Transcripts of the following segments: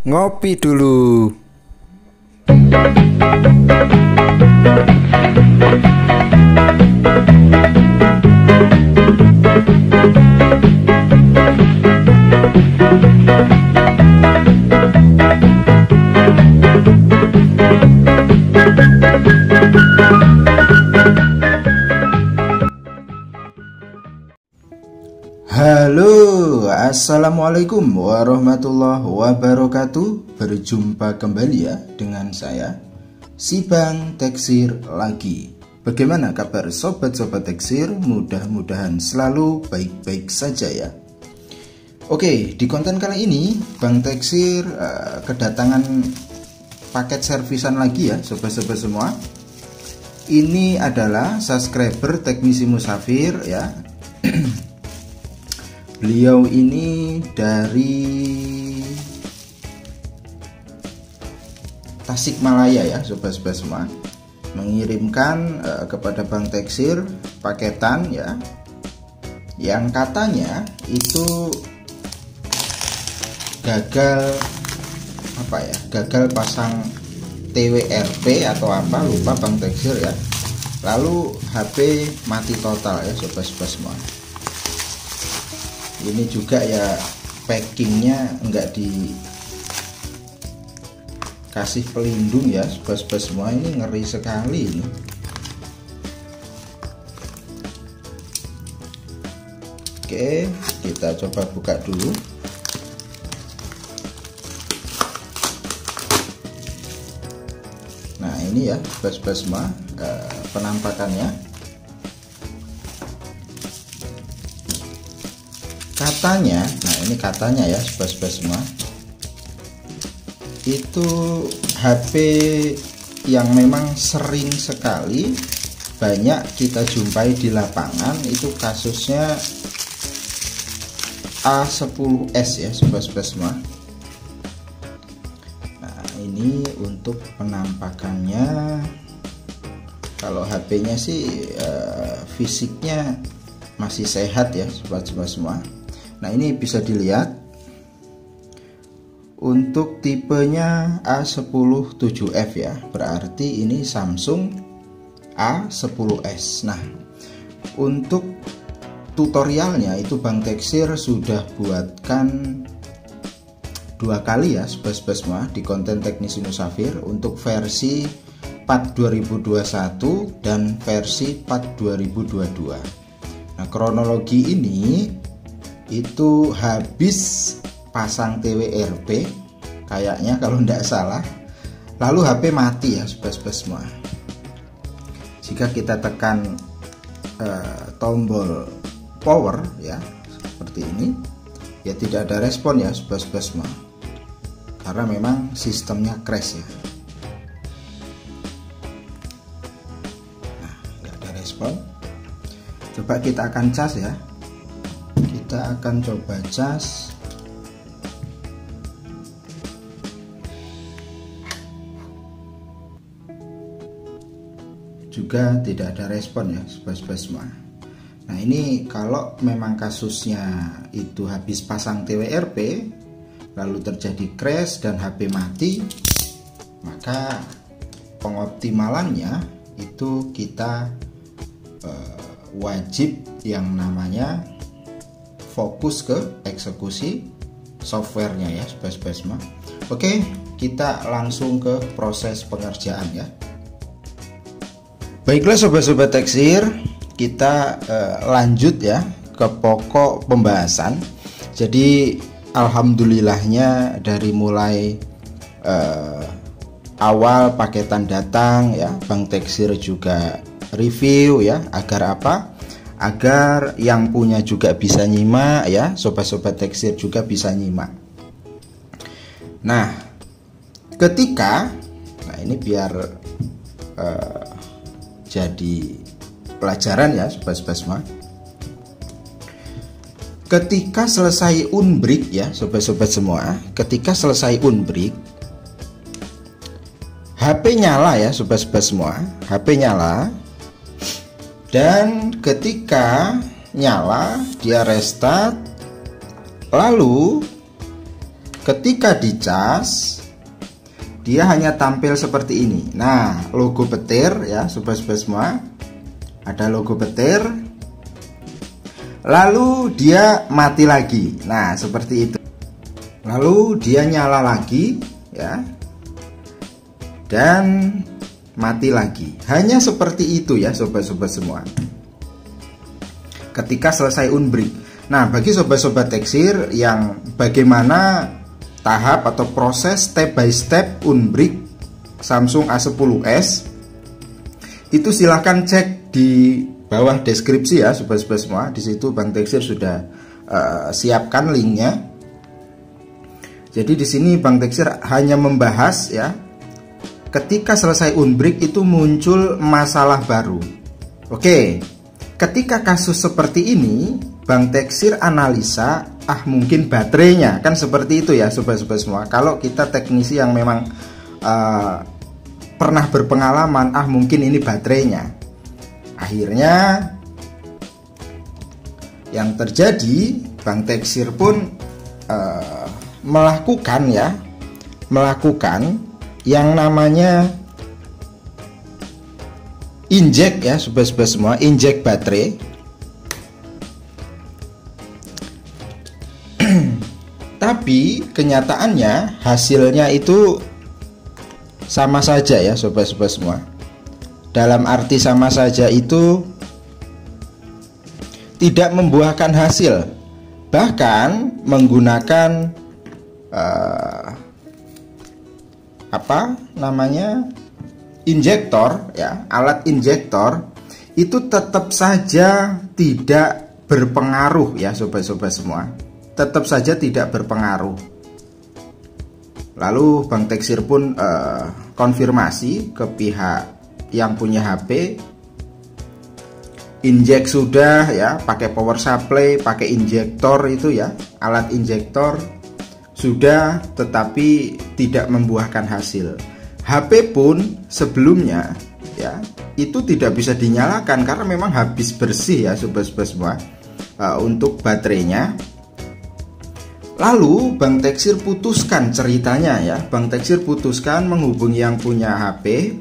Ngopi dulu. Halo, assalamualaikum warahmatullahi wabarakatuh. Berjumpa kembali ya dengan saya, si Bang Teksir lagi. Bagaimana kabar sobat-sobat Teksir? Mudah-mudahan selalu baik-baik saja ya. Oke, di konten kali ini Bang Teksir kedatangan paket servisan lagi ya sobat-sobat semua. Ini adalah subscriber Teknisi Musafir ya. Beliau ini dari Tasikmalaya ya sobat-sobat semua, mengirimkan kepada Bang Teksir paketan ya, yang katanya itu gagal gagal pasang TWRP atau apa, lupa Bang Teksir ya. Lalu HP mati total ya sobat-sobat semua. Ini juga ya packingnya enggak dikasih pelindung ya sobat-sobat semua. Ini ngeri sekali ini. Oke, kita coba buka dulu. Nah ini ya sobat-sobat semua, penampakannya. Katanya, nah ini katanya ya sobat-sobat semua, itu HP yang memang sering sekali banyak kita jumpai di lapangan. Itu kasusnya A10s ya sobat-sobat semua. Nah ini untuk penampakannya. Kalau HP-nya sih fisiknya masih sehat ya sobat-sobat semua. Nah ini bisa dilihat untuk tipenya A10-7F ya, berarti ini Samsung A10s. Nah untuk tutorialnya itu Bang Teksir sudah buatkan 2 kali ya sobat-sobat semua di konten Teknisi Musafir, untuk versi Part 2021 dan versi Part 2022. Nah kronologi ini itu habis pasang TWRP kayaknya kalau tidak salah, lalu HP mati ya sobat-sobat semua. Jika kita tekan tombol power ya seperti ini, ya tidak ada respon ya sobat-sobat semua, karena memang sistemnya crash ya. Nah nggak ada respon. Coba kita akan cas ya. Kita akan coba cas. Juga tidak ada respon ya sobat-sobat semua. Nah ini kalau memang kasusnya itu habis pasang TWRP lalu terjadi crash dan HP mati, maka pengoptimalannya itu kita wajib yang namanya fokus ke eksekusi softwarenya ya sobat-sobat semua. Oke, kita langsung ke proses pengerjaan ya. Baiklah sobat-sobat Teksir, kita lanjut ya ke pokok pembahasan. Jadi alhamdulillahnya dari mulai awal paketan datang ya, Bang Teksir juga review ya, agar apa? Agar yang punya juga bisa nyimak ya, sobat-sobat Teksir juga bisa nyimak. Nah ketika, nah ini biar jadi pelajaran ya sobat-sobat semua. Ketika selesai unbreak ya sobat-sobat semua, ketika selesai unbreak HP nyala ya sobat-sobat semua, HP nyala. Dan ketika nyala dia restart, lalu ketika dicas dia hanya tampil seperti ini. Nah, logo petir ya sobat-sobat semua, ada logo petir, lalu dia mati lagi. Nah, seperti itu. Lalu dia nyala lagi ya, dan mati lagi. Hanya seperti itu ya sobat-sobat semua, ketika selesai unbreak. Nah, bagi sobat-sobat teksir yang bagaimana tahap atau proses step by step unbreak Samsung A10s, itu silahkan cek di bawah deskripsi ya sobat-sobat semua. Di situ Bang Teksir sudah siapkan linknya. Jadi di sini Bang Teksir hanya membahas ya, ketika selesai unbreak itu muncul masalah baru. Oke, ketika kasus seperti ini Bang Teksir analisa, mungkin baterainya, kan seperti itu ya sobat-sobat semua. Kalau kita teknisi yang memang pernah berpengalaman, mungkin ini baterainya. Akhirnya yang terjadi, Bang Teksir pun melakukan yang namanya injek ya sobat-sobat semua, injek baterai. Tapi kenyataannya hasilnya itu sama saja ya sobat-sobat semua. Dalam arti sama saja itu tidak membuahkan hasil. Bahkan menggunakan injektor ya, alat injektor, itu tetap saja tidak berpengaruh ya sobat-sobat semua. Tetap saja tidak berpengaruh. Lalu Bang Teksir pun konfirmasi ke pihak yang punya HP, injek sudah ya, pakai power supply, pakai injektor itu ya, alat injektor sudah, tetapi tidak membuahkan hasil. HP pun sebelumnya ya, itu tidak bisa dinyalakan karena memang habis bersih ya sobat-sobat semua untuk baterainya. Lalu Bang Teksir putuskan ceritanya ya, Bang Teksir putuskan menghubungi yang punya HP,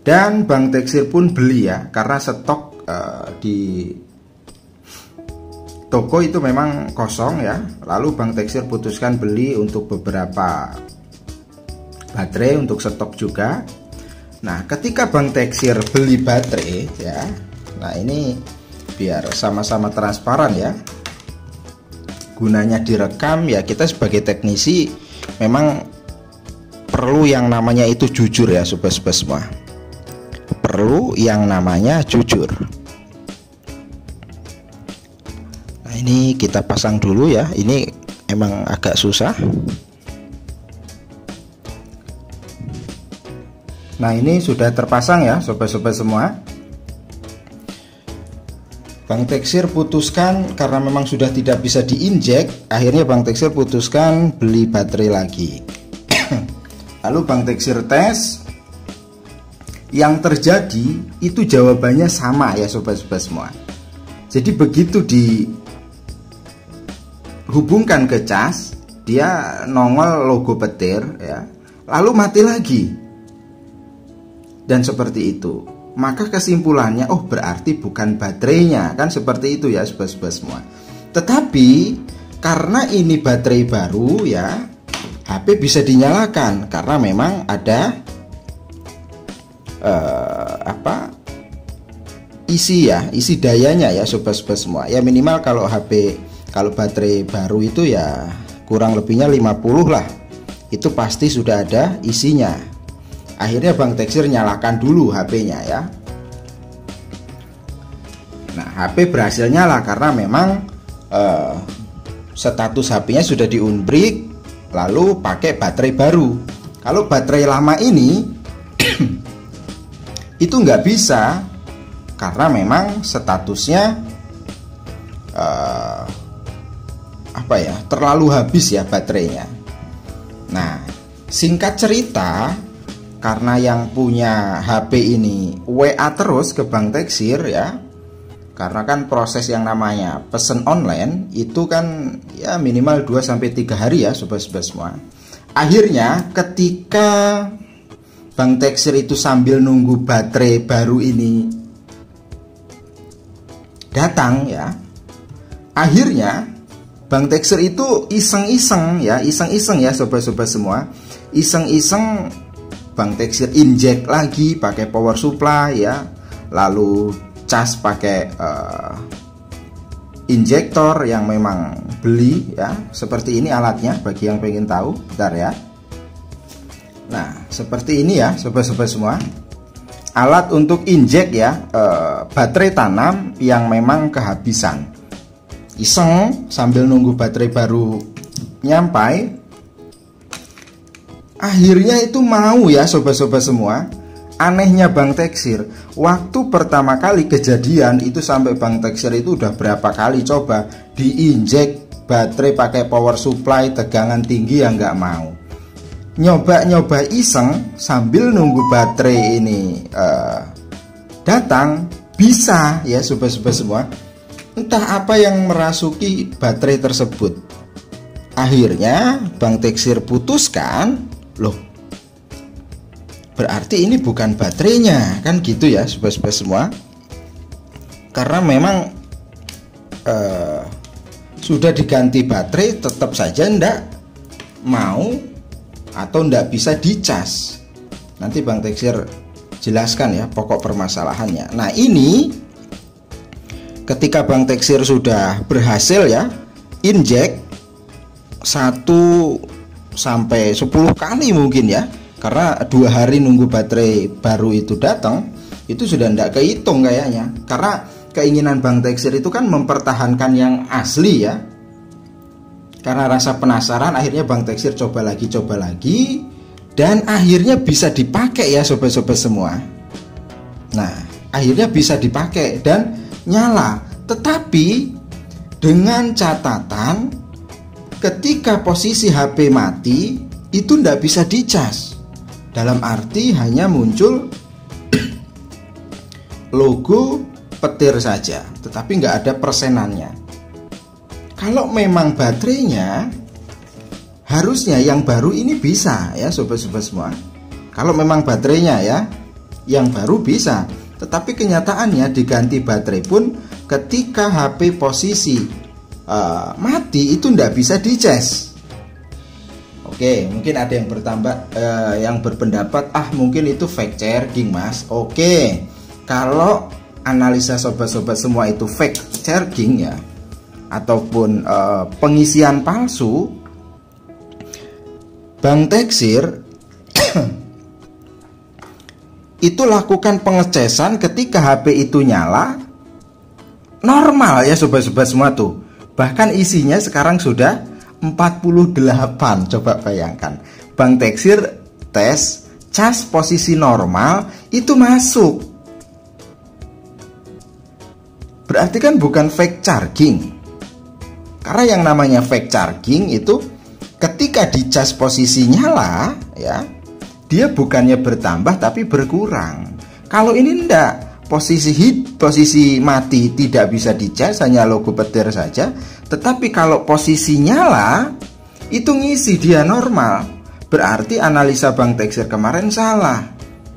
dan Bang Teksir pun beli ya, karena stok di toko itu memang kosong ya. Lalu Bang Teksir putuskan beli untuk beberapa baterai untuk stok juga. Nah, ketika Bang Teksir beli baterai ya, nah ini biar sama-sama transparan ya, gunanya direkam ya. Kita sebagai teknisi memang perlu yang namanya itu jujur ya sobat-sobat semua, perlu yang namanya jujur. Nah, ini kita pasang dulu ya, ini emang agak susah. Nah, ini sudah terpasang ya sobat-sobat semua. Bang Teksir putuskan karena memang sudah tidak bisa diinjek, akhirnya Bang Teksir putuskan beli baterai lagi. Lalu Bang Teksir tes, yang terjadi itu jawabannya sama ya sobat-sobat semua. Jadi begitu dihubungkan ke cas, dia nongol logo petir ya, lalu mati lagi. Dan seperti itu. Maka kesimpulannya, oh berarti bukan baterainya, kan seperti itu ya sobat-sobat semua. Tetapi karena ini baterai baru ya, HP bisa dinyalakan karena memang ada isi dayanya ya sobat-sobat semua. Ya minimal kalau baterai baru itu ya kurang lebihnya 50 lah, itu pasti sudah ada isinya. Akhirnya Bang Teksir nyalakan dulu HP-nya ya. Nah, HP berhasil nyala karena memang status HP-nya sudah di-unbreak, lalu pakai baterai baru. Kalau baterai lama ini itu nggak bisa karena memang statusnya terlalu habis ya baterainya. Nah, singkat cerita, karena yang punya HP ini WA terus ke Bang Teksir ya, Karena kan proses yang namanya pesen online itu kan ya minimal 2-3 hari ya sobat-sobat semua. Akhirnya ketika Bang Teksir itu sambil nunggu baterai baru ini datang ya, akhirnya Bang Teksir itu iseng-iseng ya sobat-sobat semua, iseng-iseng Bang Teksir injek lagi pakai power supply ya, lalu cas pakai injektor yang memang beli ya. Seperti ini alatnya bagi yang pengen tahu, bentar ya. Nah seperti ini ya sobat-sobat semua, alat untuk injek ya baterai tanam yang memang kehabisan. Iseng sambil nunggu baterai baru nyampai, akhirnya itu mau ya sobat-sobat semua. Anehnya Bang Teksir, waktu pertama kali kejadian itu sampai Bang Teksir itu udah berapa kali coba diinjek baterai pakai power supply tegangan tinggi yang nggak mau. Nyoba iseng sambil nunggu baterai ini datang, bisa ya sobat-sobat semua. Entah apa yang merasuki baterai tersebut. Akhirnya Bang Teksir putuskan, loh berarti ini bukan baterainya, kan gitu ya sobat-sobat semua. Karena memang sudah diganti baterai tetap saja ndak mau atau ndak bisa dicas. Nanti Bang Teksir jelaskan ya pokok permasalahannya. Nah ini ketika Bang Teksir sudah berhasil ya injek 1-10 kali mungkin ya, karena 2 hari nunggu baterai baru itu datang, itu sudah tidak kehitung kayaknya. Karena keinginan Bang Teksir itu kan mempertahankan yang asli ya. Karena rasa penasaran akhirnya Bang Teksir coba lagi, dan akhirnya bisa dipakai ya sobat-sobat semua. Nah akhirnya bisa dipakai dan nyala. Tetapi dengan catatan ketika posisi HP mati itu tidak bisa dicas. Dalam arti hanya muncul logo petir saja, tetapi nggak ada persenannya. Kalau memang baterainya, harusnya yang baru ini bisa ya sobat-sobat semua. Kalau memang baterainya ya, yang baru bisa. Tetapi kenyataannya diganti baterai pun ketika HP posisi mati itu nggak bisa dicas. Oke, mungkin ada yang berpendapat mungkin itu fake charging mas. Oke, kalau analisa sobat-sobat semua itu fake charging ya, ataupun pengisian palsu, Bang Teksir itu lakukan pengecasan ketika HP itu nyala normal ya sobat-sobat semua tuh. Bahkan isinya sekarang sudah 48. Coba bayangkan, Bang Teksir tes cas posisi normal itu masuk. Berarti kan bukan fake charging. Karena yang namanya fake charging itu ketika dicas posisi nyala ya, dia bukannya bertambah tapi berkurang. Kalau ini enggak, posisi mati tidak bisa dicas, hanya logo petir saja. Tetapi kalau posisi nyala itu ngisi dia normal. Berarti analisa Bang Teksir kemarin salah,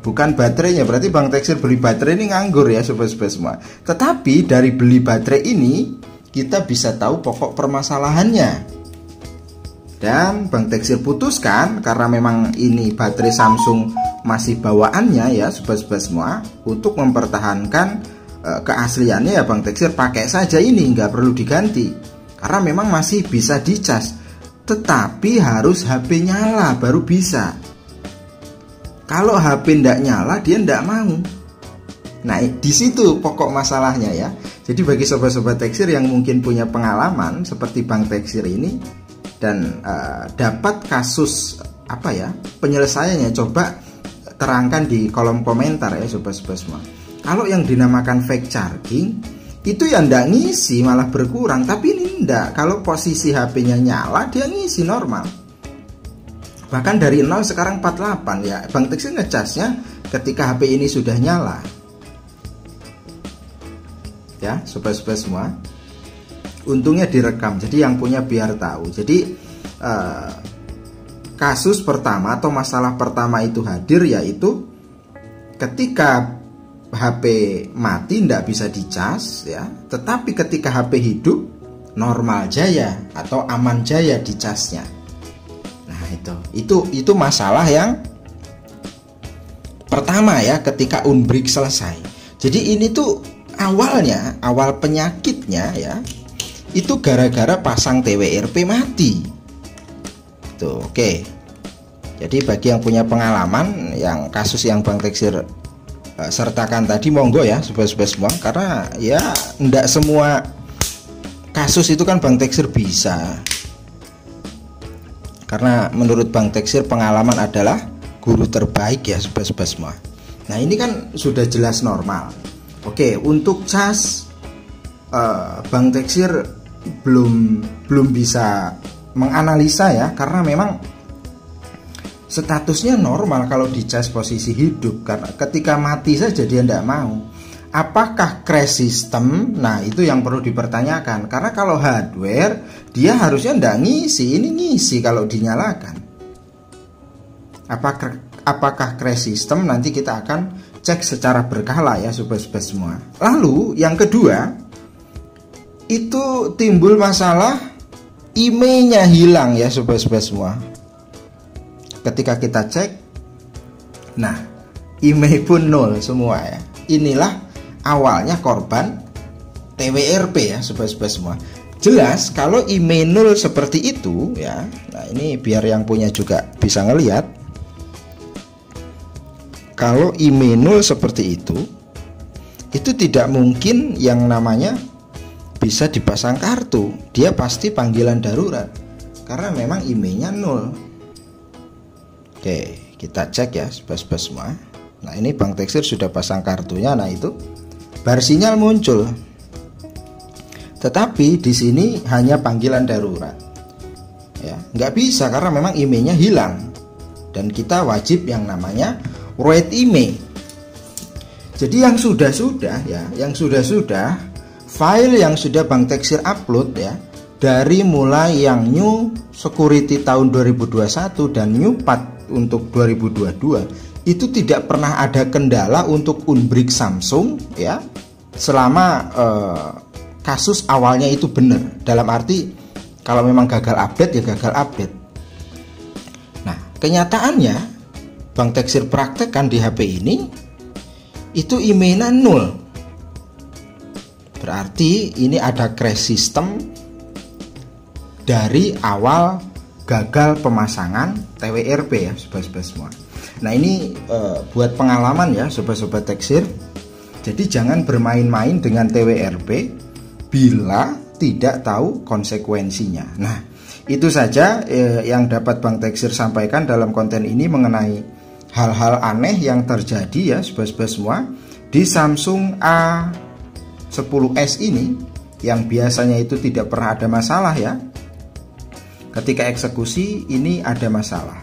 bukan baterainya. Berarti Bang Teksir beli baterai ini nganggur ya sobat-sobat semua. Tetapi dari beli baterai ini kita bisa tahu pokok permasalahannya. Dan Bang Teksir putuskan, karena memang ini baterai Samsung masih bawaannya ya sobat-sobat semua, untuk mempertahankan keasliannya ya Bang Teksir pakai saja ini, nggak perlu diganti. Karena memang masih bisa dicas, tetapi harus HP nyala baru bisa. Kalau HP ndak nyala dia ndak mau. Nah di situ pokok masalahnya ya. Jadi bagi sobat-sobat Teksir yang mungkin punya pengalaman seperti Bang Teksir ini dan dapat kasus penyelesaiannya, coba terangkan di kolom komentar ya sobat-sobat semua. Kalau yang dinamakan fake charging itu ya ndak ngisi, malah berkurang. Tapi ini ndak, kalau posisi HP-nya nyala dia ngisi normal. Bahkan dari 0 sekarang 48 ya. Bang Teksir ngecasnya ketika HP ini sudah nyala. ya sobat-sobat semua. Untungnya direkam, jadi yang punya biar tahu. Jadi kasus pertama atau masalah pertama itu hadir, yaitu ketika HP mati tidak bisa dicas ya, tetapi ketika HP hidup normal jaya atau aman jaya dicasnya. Nah itu masalah yang pertama ya, ketika unbreak selesai. Jadi ini tuh awal penyakitnya ya, itu gara-gara pasang TWRP mati. Tuh, oke. Jadi bagi yang punya pengalaman yang kasus yang Bang Teksir sertakan tadi, monggo ya sobat-sobat semua, karena ya enggak semua kasus itu kan Bang Teksir bisa. Karena menurut Bang Teksir pengalaman adalah guru terbaik ya sobat-sobat semua. Nah ini kan sudah jelas normal. Oke, untuk cas Bang Teksir belum bisa menganalisa ya, karena memang statusnya normal kalau dicas posisi hidup. Karena ketika mati saja dia tidak mau. Apakah crash system? Nah itu yang perlu dipertanyakan, karena kalau hardware dia harusnya tidak ngisi, ini ngisi kalau dinyalakan. Apakah crash system? Nanti kita akan cek secara berkala ya sobat-sobat semua. Lalu yang kedua, itu timbul masalah IMEI-nya hilang ya sobat-sobat semua. Ketika kita cek, nah IMEI pun nol semua ya. Inilah awalnya korban TWRP ya sobat-sobat semua. Jelas kalau IMEI nol seperti itu ya. Nah ini biar yang punya juga bisa ngelihat. Kalau IMEI nol seperti itu tidak mungkin yang namanya bisa dipasang kartu. Dia pasti panggilan darurat, karena memang IMEI-nya nol. Oke, kita cek ya sobat-sobat semua. Nah ini Bang Teksir sudah pasang kartunya. Nah itu bar sinyal muncul, tetapi di sini hanya panggilan darurat ya, nggak bisa karena memang IMEI-nya hilang. Dan kita wajib yang namanya write IMEI. Jadi yang sudah ya, yang sudah file yang sudah Bang Teksir upload ya, dari mulai yang new security tahun 2021 dan new path untuk 2022, itu tidak pernah ada kendala untuk unbreak Samsung ya, selama kasus awalnya itu benar. Dalam arti kalau memang gagal update ya gagal update. Nah kenyataannya Bang Teksir praktekkan di HP ini, itu IMEI-nya nol. Berarti ini ada crash system dari awal gagal pemasangan TWRP ya sobat-sobat semua. Nah ini buat pengalaman ya sobat-sobat Teksir. Jadi jangan bermain-main dengan TWRP bila tidak tahu konsekuensinya. Nah itu saja yang dapat Bang Teksir sampaikan dalam konten ini mengenai hal-hal aneh yang terjadi ya sobat-sobat semua di Samsung A10s ini, yang biasanya itu tidak pernah ada masalah ya. Ketika eksekusi ini ada masalah.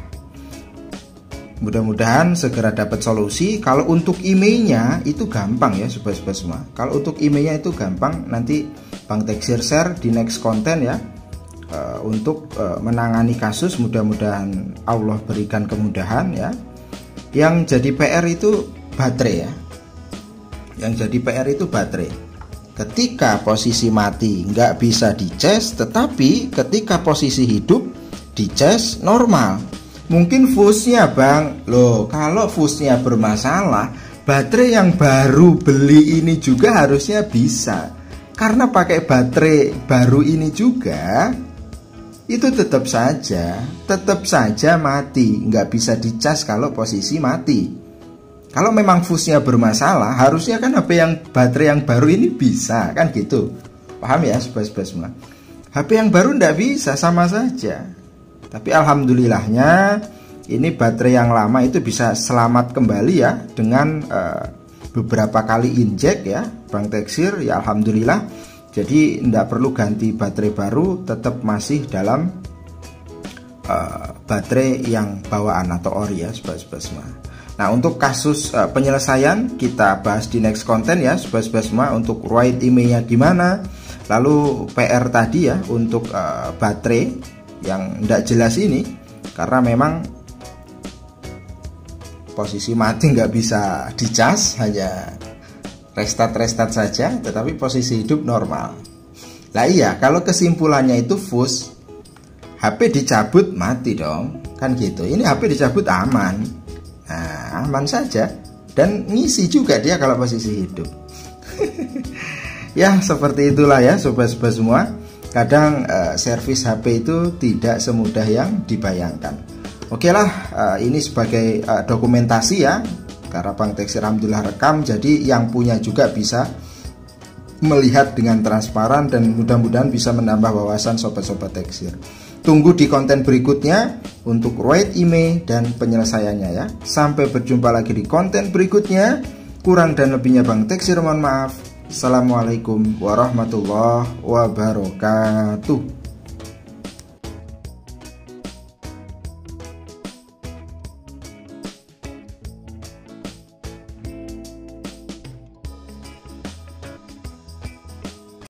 Mudah-mudahan segera dapat solusi. Kalau untuk IMEI-nya itu gampang ya sobat-sobat semua. Kalau untuk IMEI-nya itu gampang, nanti Bang Teksir share di next konten ya, untuk menangani kasus. Mudah-mudahan Allah berikan kemudahan ya. Yang jadi PR itu baterai ya. Yang jadi PR itu baterai. Ketika posisi mati nggak bisa dicas, tetapi ketika posisi hidup dicas normal. Mungkin fuse-nya Bang, loh kalau fuse-nya bermasalah, baterai yang baru beli ini juga harusnya bisa. Karena pakai baterai baru ini juga, itu tetap saja mati, nggak bisa dicas kalau posisi mati. Kalau memang fuse-nya bermasalah, harusnya kan baterai yang baru ini bisa, kan gitu. Paham ya sobat-sobat semua? HP yang baru nggak bisa, sama saja. Tapi alhamdulillahnya ini baterai yang lama itu bisa selamat kembali ya, dengan beberapa kali injek ya Bang Teksir ya, alhamdulillah. Jadi tidak perlu ganti baterai baru, tetap masih dalam baterai yang bawaan atau ori ya sobat-sobat semua. Nah, untuk kasus penyelesaian kita bahas di next konten ya, sobat-sobat semua. Untuk write emailnya gimana, lalu PR tadi ya untuk baterai yang tidak jelas ini, karena memang posisi mati nggak bisa dicas, hanya restart saja, tetapi posisi hidup normal. Lah iya, kalau kesimpulannya itu fuse, HP dicabut mati dong, kan gitu. Ini HP dicabut aman. Nah, aman saja, dan ngisi juga dia kalau posisi hidup. Ya, seperti itulah ya sobat-sobat semua. Kadang servis HP itu tidak semudah yang dibayangkan. Oke lah, ini sebagai dokumentasi ya, karena Bang Teksir alhamdulillah rekam, jadi yang punya juga bisa melihat dengan transparan, dan mudah-mudahan bisa menambah wawasan sobat-sobat Teksir. Tunggu di konten berikutnya untuk write email dan penyelesaiannya ya. Sampai berjumpa lagi di konten berikutnya. Kurang dan lebihnya Bang Teksir mohon maaf. Assalamualaikum warahmatullahi wabarakatuh.